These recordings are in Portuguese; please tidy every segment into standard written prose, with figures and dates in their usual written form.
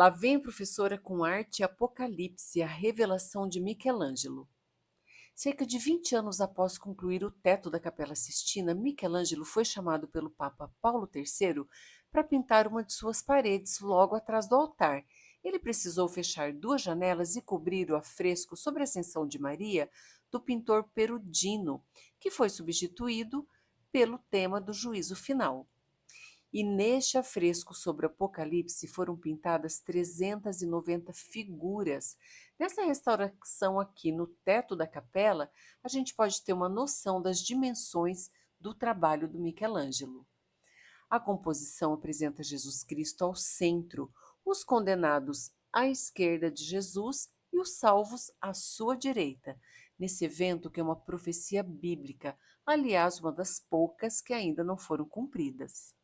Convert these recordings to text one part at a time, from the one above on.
Lá vem a professora com arte Apocalipse, a revelação de Michelangelo. Cerca de 20 anos após concluir o teto da Capela Sistina, Michelangelo foi chamado pelo Papa Paulo III para pintar uma de suas paredes logo atrás do altar. Ele precisou fechar duas janelas e cobrir o afresco sobre a Ascensão de Maria do pintor Perugino, que foi substituído pelo tema do juízo final. E neste afresco sobre o Apocalipse foram pintadas 390 figuras. Nessa restauração aqui no teto da capela, a gente pode ter uma noção das dimensões do trabalho do Michelangelo. A composição apresenta Jesus Cristo ao centro, os condenados à esquerda de Jesus e os salvos à sua direita. Nesse evento que é uma profecia bíblica, aliás, uma das poucas que ainda não foram cumpridas.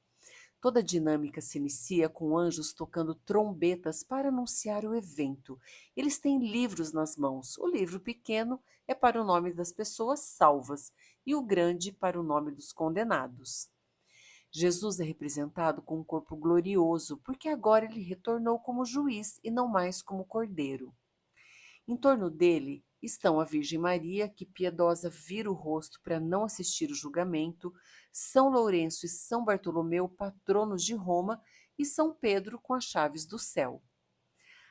Toda a dinâmica se inicia com anjos tocando trombetas para anunciar o evento. Eles têm livros nas mãos. O livro pequeno é para o nome das pessoas salvas e o grande para o nome dos condenados. Jesus é representado com um corpo glorioso, porque agora ele retornou como juiz e não mais como cordeiro. Em torno dele estão a Virgem Maria, que piedosa vira o rosto para não assistir o julgamento, São Lourenço e São Bartolomeu, patronos de Roma, e São Pedro com as chaves do céu.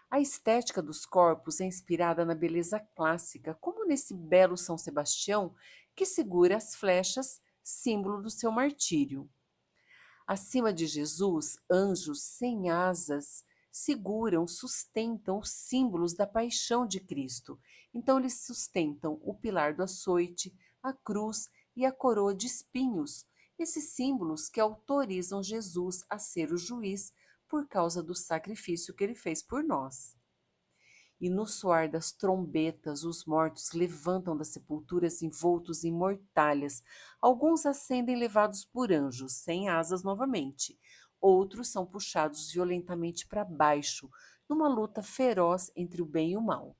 A estética dos corpos é inspirada na beleza clássica, como nesse belo São Sebastião, que segura as flechas, símbolo do seu martírio. Acima de Jesus, anjos sem asas seguram, sustentam os símbolos da paixão de Cristo. Então, eles sustentam o pilar do açoite, a cruz e a coroa de espinhos, esses símbolos que autorizam Jesus a ser o juiz por causa do sacrifício que ele fez por nós. E no soar das trombetas, os mortos levantam das sepulturas envoltos em mortalhas. Alguns ascendem levados por anjos, sem asas novamente. Outros são puxados violentamente para baixo, numa luta feroz entre o bem e o mal.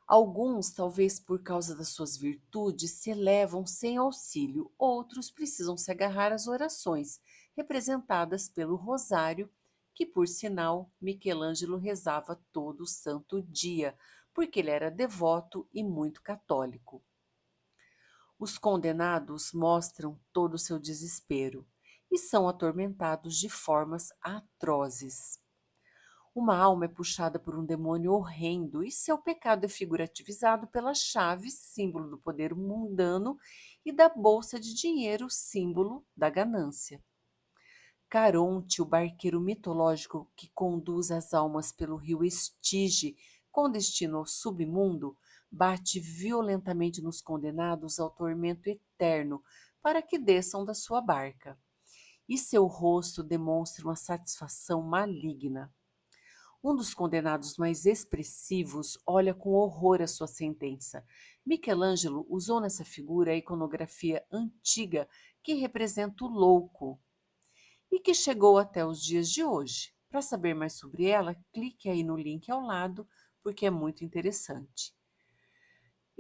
Alguns, talvez por causa das suas virtudes, se elevam sem auxílio, outros precisam se agarrar às orações, representadas pelo rosário, que, por sinal, Michelangelo rezava todo santo dia, porque ele era devoto e muito católico. Os condenados mostram todo o seu desespero e são atormentados de formas atrozes. Uma alma é puxada por um demônio horrendo e seu pecado é figurativizado pela chave, símbolo do poder mundano, e da bolsa de dinheiro, símbolo da ganância. Caronte, o barqueiro mitológico que conduz as almas pelo rio Estige com destino ao submundo, bate violentamente nos condenados ao tormento eterno para que desçam da sua barca. E seu rosto demonstra uma satisfação maligna. Um dos condenados mais expressivos olha com horror a sua sentença. Michelangelo usou nessa figura a iconografia antiga que representa o louco e que chegou até os dias de hoje. Para saber mais sobre ela, clique aí no link ao lado, porque é muito interessante.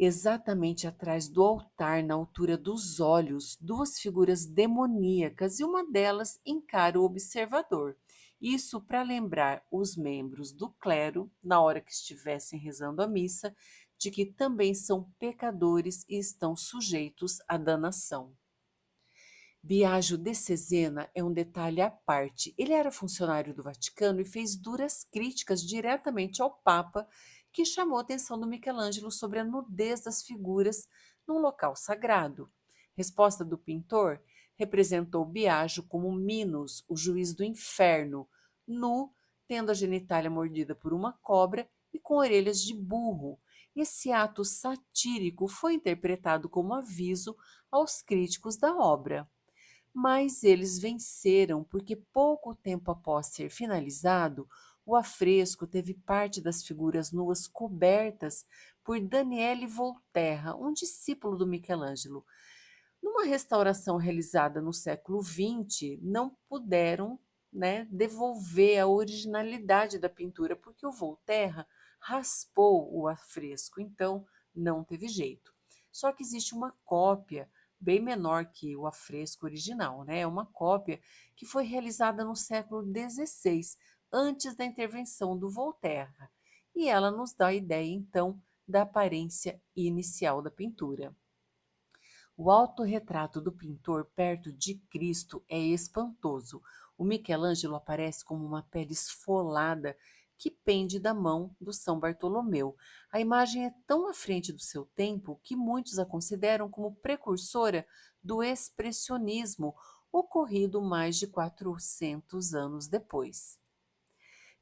Exatamente atrás do altar, na altura dos olhos, duas figuras demoníacas e uma delas encara o observador. Isso para lembrar os membros do clero, na hora que estivessem rezando a missa, de que também são pecadores e estão sujeitos à danação. Biagio de Cesena é um detalhe à parte. Ele era funcionário do Vaticano e fez duras críticas diretamente ao Papa, que chamou a atenção do Michelangelo sobre a nudez das figuras num local sagrado. Resposta do pintor representou Biagio como Minos, o juiz do inferno, nu, tendo a genitália mordida por uma cobra e com orelhas de burro. Esse ato satírico foi interpretado como aviso aos críticos da obra. Mas eles venceram porque pouco tempo após ser finalizado, o afresco teve parte das figuras nuas cobertas por Daniele Volterra, um discípulo do Michelangelo. Numa restauração realizada no século XX, não puderam, devolver a originalidade da pintura, porque o Volterra raspou o afresco, então não teve jeito. Só que existe uma cópia bem menor que o afresco original, né? É uma cópia que foi realizada no século XVI, antes da intervenção do Voltaire, e ela nos dá a ideia, então, da aparência inicial da pintura. O autorretrato do pintor perto de Cristo é espantoso. O Michelangelo aparece como uma pele esfolada que pende da mão do São Bartolomeu. A imagem é tão à frente do seu tempo que muitos a consideram como precursora do expressionismo, ocorrido mais de 400 anos depois.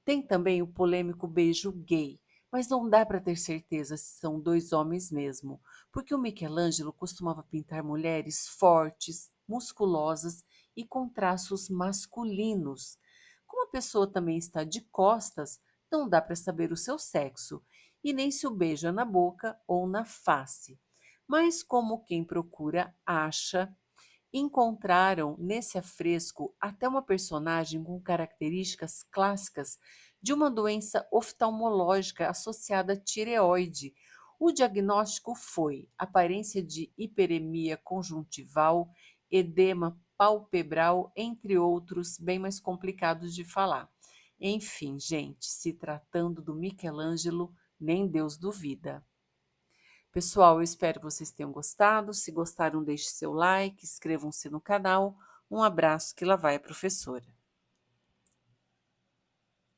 Tem também o polêmico beijo gay, mas não dá para ter certeza se são dois homens mesmo, porque o Michelangelo costumava pintar mulheres fortes, musculosas e com traços masculinos. Como a pessoa também está de costas, não dá para saber o seu sexo, e nem se o beijo é na boca ou na face. Mas como quem procura acha, encontraram nesse afresco até uma personagem com características clássicas de uma doença oftalmológica associada à tireoide. O diagnóstico foi aparência de hiperemia conjuntival, edema palpebral, entre outros, bem mais complicados de falar. Enfim, gente, se tratando do Michelangelo, nem Deus duvida. Pessoal, eu espero que vocês tenham gostado. Se gostaram, deixe seu like, inscrevam-se no canal. Um abraço, que lá vai a professora.